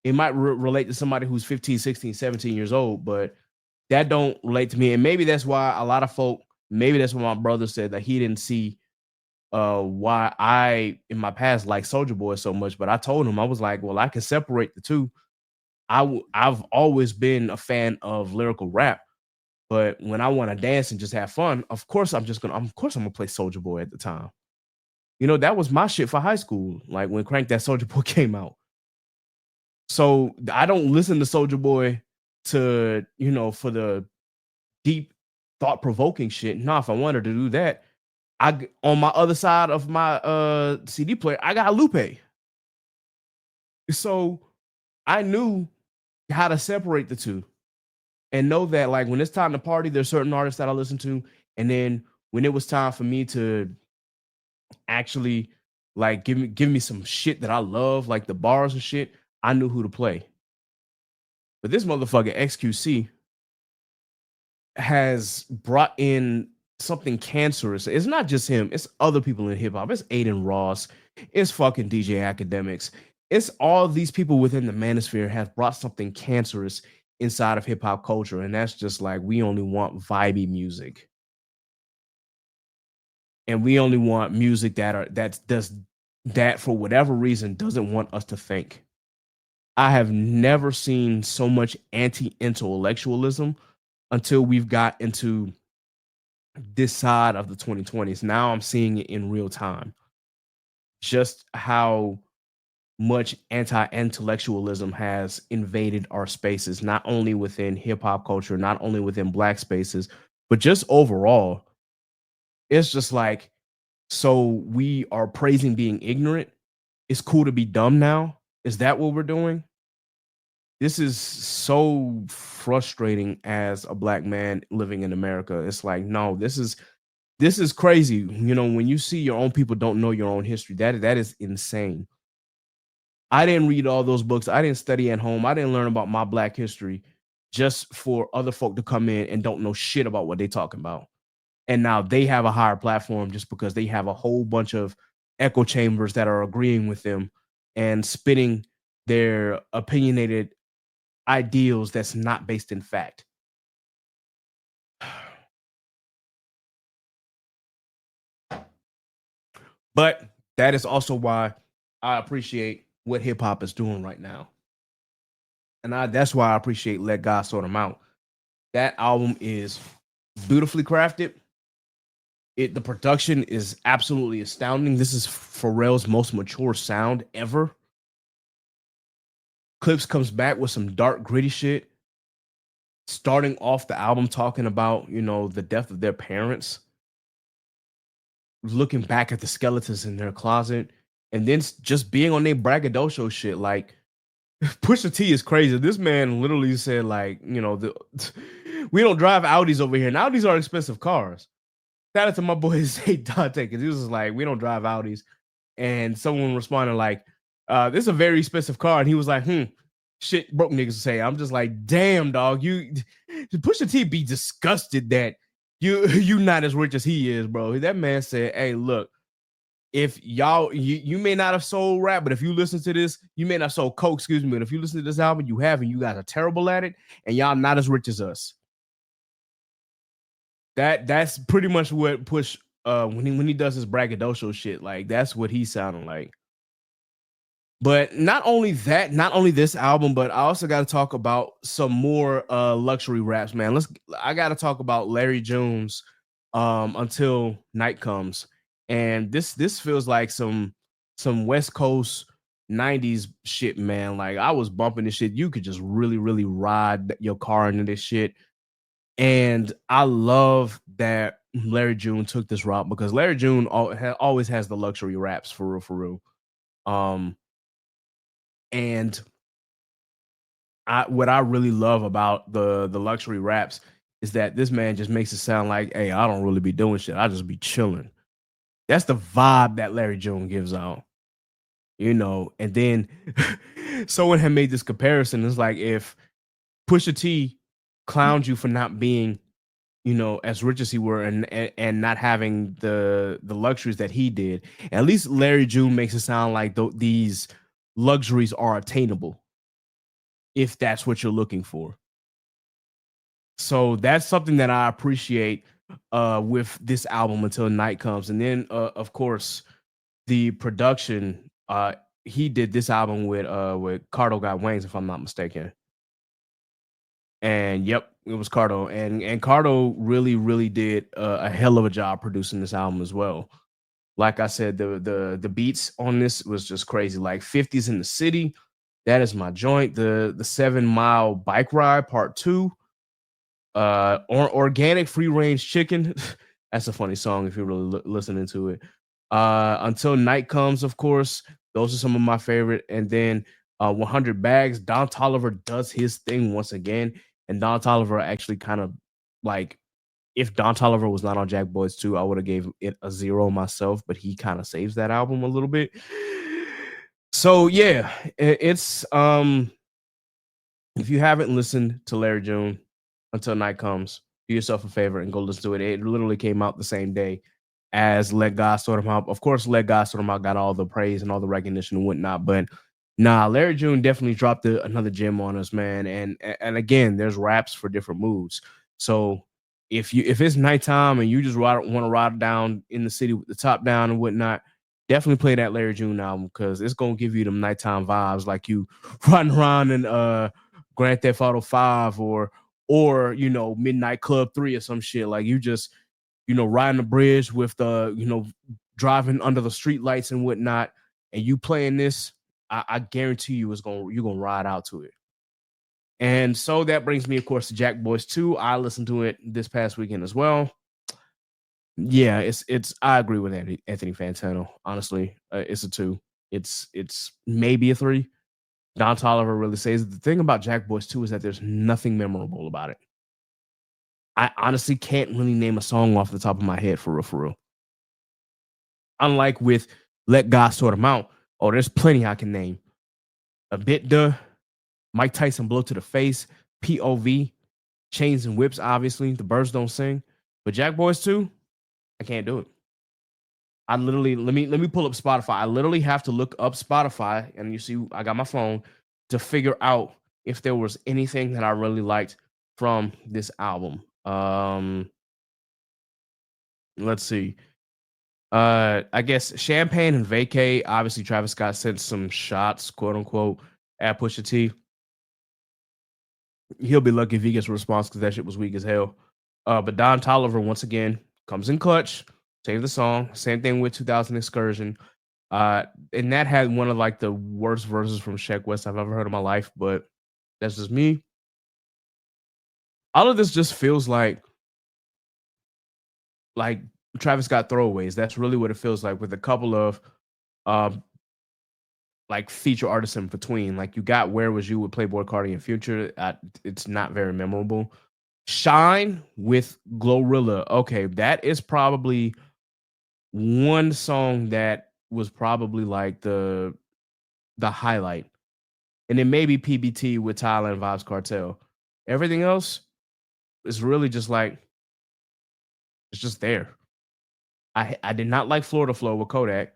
Speaker 3: It might relate to somebody who's 15, 16, 17 years old, but that don't relate to me. And maybe that's why a lot of folk, maybe that's what my brother said, that he didn't see why I, in my past, like Soulja Boy so much. But I told him, I was like, well, I can separate the two. I've always been a fan of lyrical rap. But when I want to dance and just have fun, of course I'm gonna play Soulja Boy at the time. That was my shit for high school. Like when Crank That Soulja Boy came out. So I don't listen to Soulja Boy to, for the deep thought-provoking shit. Nah, if I wanted to do that, on my other side of my CD player, I got Lupe. So I knew how to separate the two. And know that, like, when it's time to party, there's certain artists that I listen to. And then when it was time for me to actually, like, give me some shit that I love, like the bars and shit, I knew who to play. But this motherfucker XQC has brought in something cancerous. It's not just him. It's other people in hip hop. It's Aiden Ross. It's fucking DJ Academics. It's all these people within the manosphere have brought something cancerous inside of hip hop culture. And that's just like, we only want vibey music. And we only want music that for whatever reason doesn't want us to think. I have never seen so much anti-intellectualism until we've got into this side of the 2020s. Now I'm seeing it in real time. Just how much anti-intellectualism has invaded our spaces, not only within hip-hop culture, not only within Black spaces, but just overall. It's just like, so we are praising being ignorant. It's cool to be dumb now. Is that what we're doing? This is so frustrating as a black man living in America. It's like, no, this is crazy. When you see your own people don't know your own history, that is insane. I didn't read all those books. I didn't study at home. I didn't learn about my black history just for other folk to come in and don't know shit about what they talking about. And now they have a higher platform just because they have a whole bunch of echo chambers that are agreeing with them and spitting their opinionated ideals that's not based in fact. But that is also why I appreciate what hip hop is doing right now. And that's why I appreciate Let God Sort Them Out. That album is beautifully crafted. The production is absolutely astounding. This is Pharrell's most mature sound ever. Clipse comes back with some dark, gritty shit. Starting off the album talking about, the death of their parents. Looking back at the skeletons in their closet. And then just being on their braggadocio shit. Like, Pusha T is crazy. This man literally said, like, we don't drive Audis over here. And Audis are expensive cars. Shout out to my boy Zay Dante, because he was just like, we don't drive Audis. And someone responded like, this is a very expensive car. And he was like, shit broke niggas say. I'm just like, damn, dog. You Pusha T be disgusted that you not as rich as he is, bro. That man said, hey, look, if y'all, you may not have sold rap, but if you listen to this, you may not have sold coke, excuse me, but if you listen to this album, you have, and you guys are terrible at it, and y'all not as rich as us. That's pretty much what Push when he does his braggadocio shit, like that's what he's sounding like. But not only this album, but I also got to talk about some more luxury raps, man. I got to talk about Larry June's Until Night Comes. And this feels like some West Coast 90s shit, man. Like I was bumping this shit. You could just really, really ride your car into this shit. And I love that Larry June took this route because Larry June always has the luxury raps for real. And what I really love about the luxury raps is that this man just makes it sound like, hey, I don't really be doing shit. I just be chilling. That's the vibe that Larry June gives out, And then someone had made this comparison. It's like if Pusha T clowned you for not being, as rich as he were and not having the luxuries that he did. At least Larry June makes it sound like these luxuries are attainable if that's what you're looking for. So that's something that I appreciate with this album Until Night Comes. And then of course the production, he did this album with Cardo Got Wings, if I'm not mistaken. And yep, it was Cardo. And Cardo really, really did a hell of a job producing this album as well. Like I said, the beats on this was just crazy. Like 50s in the City, that is my joint. The 7 Mile Bike Ride Part 2. Organic Free Range Chicken. That's a funny song if you're really listening to it. Until Night Comes, of course. Those are some of my favorite. And then 100 Bags. Don Toliver does his thing once again. And Don Toliver actually kind of like, if Don Toliver was not on Jackboys 2, I would have gave it a 0 myself, but he kind of saves that album a little bit. So yeah, it's if you haven't listened to Larry June Until Night Comes, do yourself a favor and go listen to it. It literally came out the same day as Let God Sort Them Out. Of course, Let God Sort Them Out got all the praise and all the recognition and whatnot, but nah, Larry June definitely dropped another gem on us, man. And again, there's raps for different moods. So if it's nighttime and you just want to ride down in the city with the top down and whatnot, definitely play that Larry June album because it's gonna give you them nighttime vibes, like you riding around in Grand Theft Auto 5 or Midnight Club 3 or some shit. Like you just riding the bridge with the driving under the street lights and whatnot, and you playing this. I guarantee you you're gonna ride out to it. And so that brings me, of course, to Jackboys 2. I listened to it this past weekend as well. Yeah, it's. I agree with Anthony Fantano. Honestly, it's a 2. It's maybe a 3. Don Toliver really says the thing about Jackboys too is that there's nothing memorable about it. I honestly can't really name a song off the top of my head for real, for real. Unlike with Let God Sort 'Em Out, oh, there's plenty I can name. A Bit Duh, Mike Tyson Blow to the Face, POV, Chains and Whips, obviously. The Birds Don't Sing. But Jackboys 2, I can't do it. I literally let me pull up Spotify. I literally have to look up Spotify, and you see, I got my phone to figure out if there was anything that I really liked from this album. Let's see. I guess Champagne and Vacay. Obviously, Travis Scott sent some shots, quote unquote, at Pusha T. He'll be lucky if he gets a response because that shit was weak as hell. But Don Toliver once again comes in clutch, saves the song. Same thing with 2000 Excursion. And that had one of like the worst verses from Sheck West I've ever heard in my life, but that's just me. All of this just feels like Travis Scott throwaways. That's really what it feels like, with a couple of like feature artists in between. Like you got Where Was You with Playboy Cardi and Future. It's not very memorable. Shine with Glorilla. Okay, that is probably one song that was probably like the highlight. And then maybe PBT with Tyler and Vibes Cartel. Everything else is really just like, it's just there. I did not like Florida Flow with Kodak.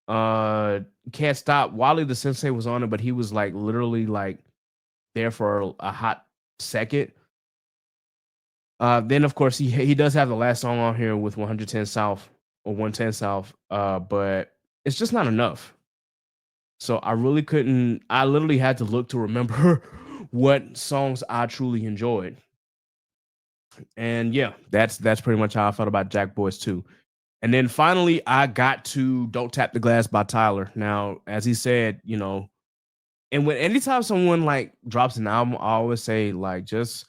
Speaker 3: Can't Stop. Wally the Sensei was on it, but he was like literally like there for a hot second. Then of course he does have the last song on here with 110 South or 110 South, but it's just not enough. So I literally had to look to remember what songs I truly enjoyed. And yeah, that's pretty much how I felt about Jackboys 2. And then finally, I got to Don't Tap the Glass by Tyler. Now, as he said, and anytime someone like drops an album, I always say like, just,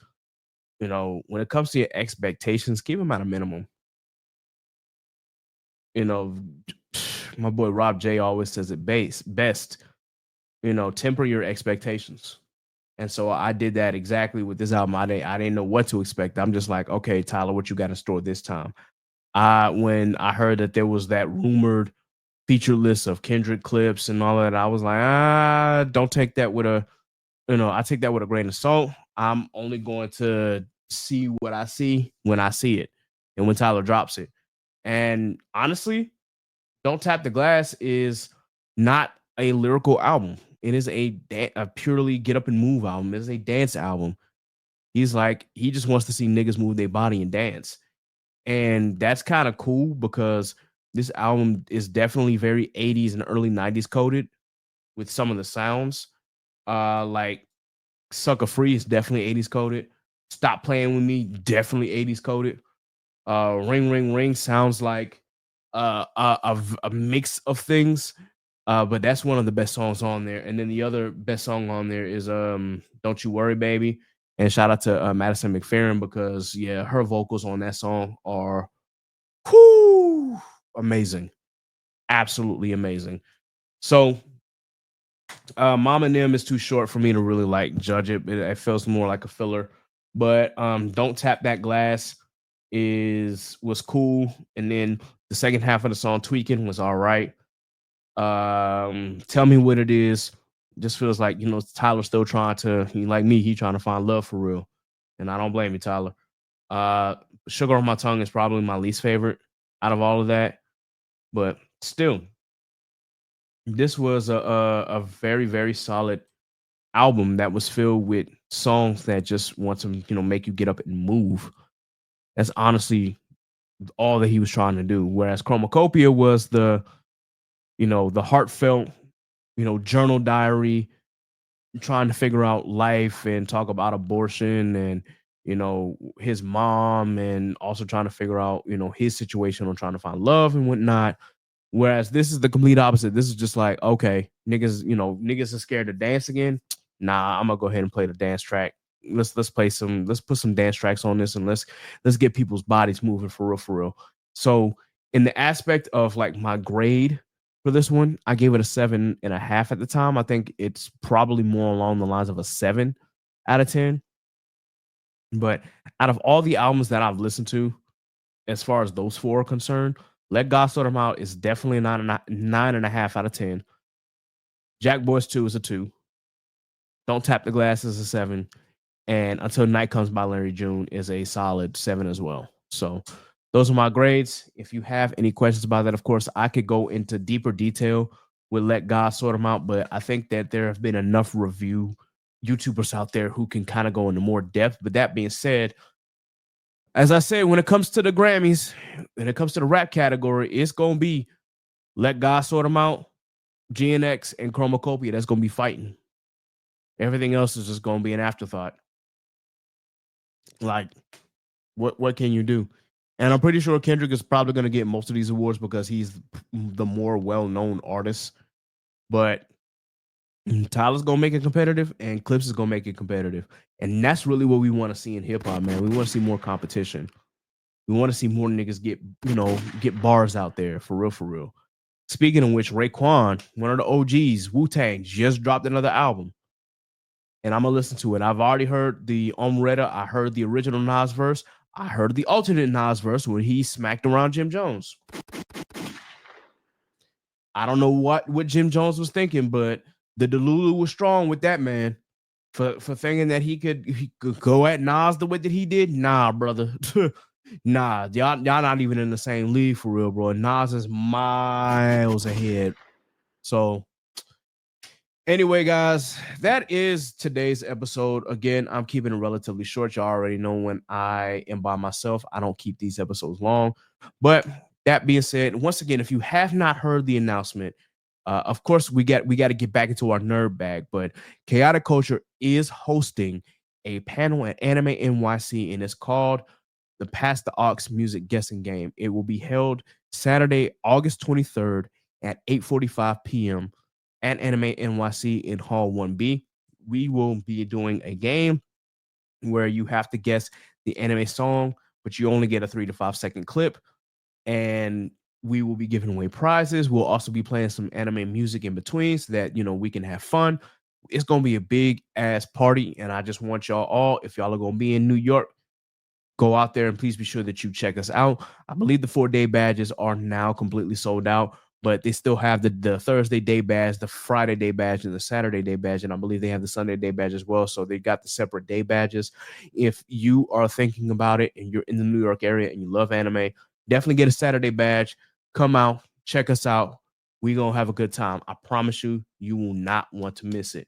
Speaker 3: when it comes to your expectations, keep them at a minimum. My boy Rob J always says it best, temper your expectations. And so I did that exactly with this album. I didn't know what to expect. I'm just like, okay, Tyler, what you got in store this time? When I heard that there was that rumored feature list of Kendrick Clipse and all that, I was like, don't take that with I take that with a grain of salt. I'm only going to see what I see when I see it and when Tyler drops it. And honestly, Don't Tap the Glass is not a lyrical album. It is a purely get up and move album. It is a dance album. He's like, he just wants to see niggas move their body and dance. And that's kind of cool because this album is definitely very 80s and early 90s coded with some of the sounds. Like Sucker Free is definitely 80s coded. Stop Playing With Me, definitely 80s coded. Ring Ring Ring sounds like a mix of things. But that's one of the best songs on there. And then the other best song on there is Don't You Worry, Baby. And shout out to Madison McFerrin because, yeah, her vocals on that song are amazing. Absolutely amazing. So Mom and Them is too short for me to really like judge it. It feels more like a filler. But Don't Tap That Glass was cool. And then the second half of the song, Tweaking, was all right. Tell Me What It Is just feels like, Tyler's still trying to, like me, he trying to find love for real. And I don't blame you, Tyler. Sugar on My Tongue is probably my least favorite out of all of that. But still, this was a very, very solid album that was filled with songs that just want to, make you get up and move. That's honestly all that he was trying to do. Whereas Chromacopia was the heartfelt, journal diary, trying to figure out life and talk about abortion and, his mom, and also trying to figure out, his situation on trying to find love and whatnot. Whereas this is the complete opposite. This is just like, okay, niggas are scared to dance again. Nah, I'm gonna go ahead and play the dance track. Let's put some dance tracks on this and let's get people's bodies moving for real. So in the aspect of like my grade, for this one. I gave it a 7.5 at the time. I think it's probably more along the lines of a 7 out of 10. But out of all the albums that I've listened to, as far as those four are concerned, Let God Sort Them Out is definitely a 9.5 out of 10. Jackboys 2 is a 2. Don't Tap the Glass is a 7. And Until Night Comes by Larry June is a solid 7 as well. So those are my grades. If you have any questions about that, of course, I could go into deeper detail with Let God Sort Them Out, but I think that there have been enough review YouTubers out there who can kind of go into more depth. But that being said, as I said, when it comes to the Grammys, when it comes to the rap category, it's going to be Let God Sort Them Out, GNX, and Chromacopia. That's going to be fighting. Everything else is just going to be an afterthought. Like, what can you do? And I'm pretty sure Kendrick is probably going to get most of these awards because he's the more well-known artist. But Tyler's going to make it competitive, and Clipse is going to make it competitive. And that's really what we want to see in hip-hop, man. We want to see more competition. We want to see more niggas get bars out there, for real, for real. Speaking of which, Raekwon, one of the OGs, Wu-Tang, just dropped another album. And I'm going to listen to it. I've already heard the Umretta. I heard the original Nas verse. I heard the alternate Nas verse where he smacked around Jim Jones. I don't know what Jim Jones was thinking, but the Delulu was strong with that man for thinking that he could go at Nas the way that he did. Nah, brother. Nah, y'all not even in the same league for real, bro. Nas is miles ahead. So anyway, guys, that is today's episode. Again, I'm keeping it relatively short. Y'all already know when I am by myself, I don't keep these episodes long. But that being said, once again, if you have not heard the announcement, of course, we got to get back into our nerd bag. But Khaotic Kulture is hosting a panel at Anime NYC, and it's called the Pass the Aux Music Guessing Game. It will be held Saturday, August 23rd at 8:45 p.m. at Anime NYC in Hall 1B. We will be doing a game where you have to guess the anime song, but you only get a 3 to 5 second clip. And we will be giving away prizes. We'll also be playing some anime music in between so that, we can have fun. It's going to be a big ass party. And I just want y'all all, if y'all are going to be in New York, go out there and please be sure that you check us out. I believe the 4-day badges are now completely sold out, but they still have the Thursday day badge, the Friday day badge, and the Saturday day badge. And I believe they have the Sunday day badge as well. So they got the separate day badges. If you are thinking about it and you're in the New York area and you love anime, definitely get a Saturday badge. Come out, check us out. We're going to have a good time. I promise you, you will not want to miss it.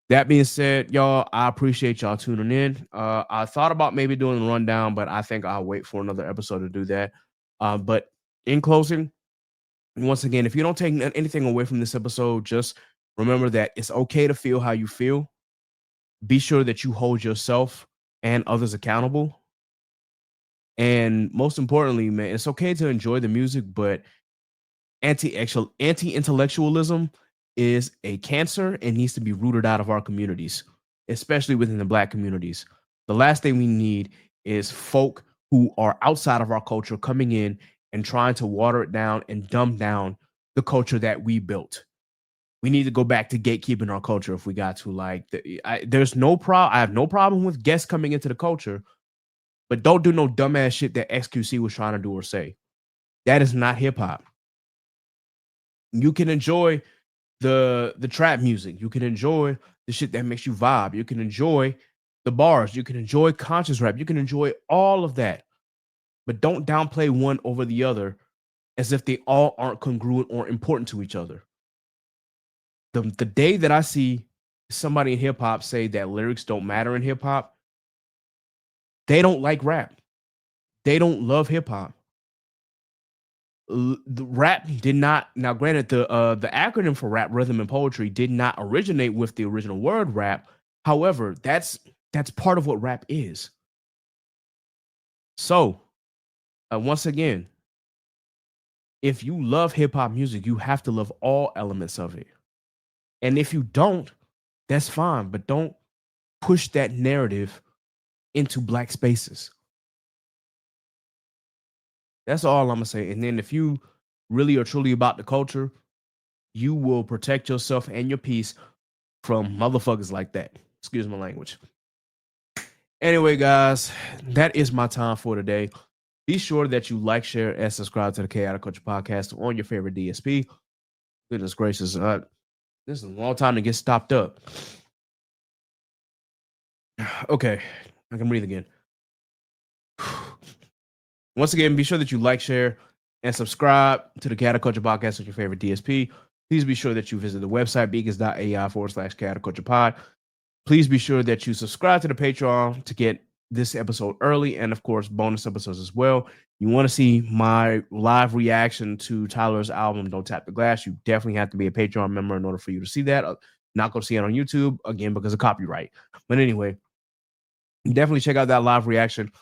Speaker 3: That being said, y'all, I appreciate y'all tuning in. I thought about maybe doing a rundown, but I think I'll wait for another episode to do that. But in closing, once again, if you don't take anything away from this episode, just remember that it's okay to feel how you feel. Be sure that you hold yourself and others accountable. And most importantly, man, it's okay to enjoy the music, but anti-intellectualism is a cancer and needs to be rooted out of our communities, especially within the Black communities. The last thing we need is folk who are outside of our culture coming in and trying to water it down and dumb down the culture that we built. We need to go back to gatekeeping our culture if we got to. I have no problem with guests coming into the culture, but don't do no dumbass shit that XQC was trying to do or say. That is not hip hop. You can enjoy the trap music. You can enjoy the shit that makes you vibe. You can enjoy the bars. You can enjoy conscious rap. You can enjoy all of that. But don't downplay one over the other as if they all aren't congruent or important to each other. The day that I see somebody in hip hop say that lyrics don't matter in hip hop, they don't like rap. They don't love hip hop. The rap did not. Now, granted, the acronym for rap, rhythm, and poetry did not originate with the original word rap. However, that's part of what rap is. So, once again, if you love hip hop music, you have to love all elements of it. And if you don't, that's fine. But don't push that narrative into Black spaces. That's all I'm gonna say. And then if you really are truly about the culture, you will protect yourself and your peace from motherfuckers like that. Excuse my language. Anyway, guys, that is my time for today. Be sure that you like, share, and subscribe to the Khaotic Kulture Podcast on your favorite DSP. Goodness gracious, this is a long time to get stopped up. Okay, I can breathe again. Once again, be sure that you like, share, and subscribe to the Khaotic Kulture Podcast on your favorite DSP. Please be sure that you visit the website, beacons.ai/Khaotic Kulture Pod. Please be sure that you subscribe to the Patreon to get this episode early and, of course, bonus episodes as well. You want to see my live reaction to Tyler's album, Don't Tap the Glass, you definitely have to be a Patreon member in order for you to see that. Not going to see it on YouTube, again, because of copyright. But anyway, definitely check out that live reaction.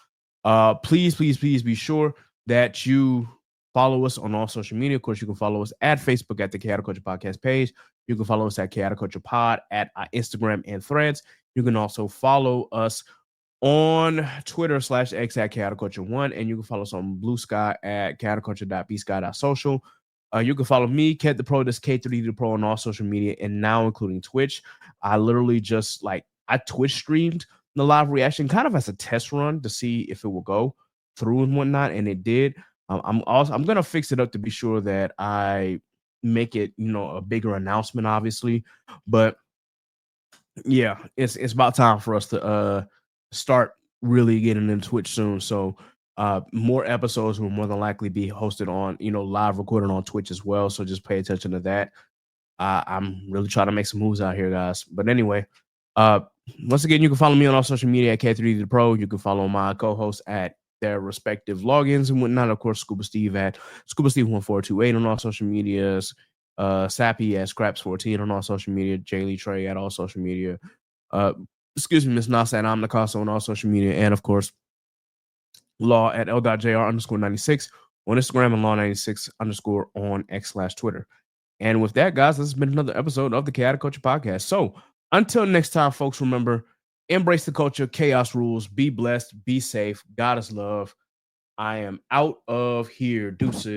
Speaker 3: Please be sure that you follow us on all social media. Of course, you can follow us at Facebook at the Khaotic Kulture Podcast page. You can follow us at Khaotic Kulture Pod at Instagram and Threads. You can also follow us on Twitter /X at Khaotic Kulture 1, and you can follow us on Blue Sky at khaotickulture.bsky.social. You can follow me, Ket the Pro, this K3D the Pro on all social media, and now including Twitch. I literally just I Twitch streamed the live reaction kind of as a test run to see if it will go through and whatnot, and it did. I'm gonna fix it up to be sure that I make it, a bigger announcement, obviously. But yeah, it's about time for us to start really getting into Twitch soon. So more episodes will more than likely be hosted on, live recorded on Twitch as well. So just pay attention to that. I'm really trying to make some moves out here, guys. But anyway, once again, you can follow me on all social media at K3D the Pro. You can follow my co-hosts at their respective logins and whatnot. Of course, Scuba Steve at Scuba Steve 1428 on all social medias. Sappy at Scraps14 on all social media. Jaylee Trey at all social media. Excuse me, Miss Nasa at Omnicaso on all social media. And of course, Law at L.JR_96 on Instagram and Law96_ on X/Twitter. And with that, guys, this has been another episode of the Khaotic Kulture Podcast. So until next time, folks, remember, embrace the culture, chaos rules, be blessed, be safe, God is love. I am out of here. Deuces.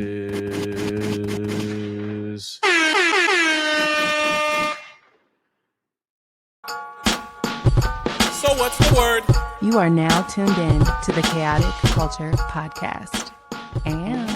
Speaker 2: So what's the word?
Speaker 1: You are now tuned in to the Khaotic Kulture Podcast. And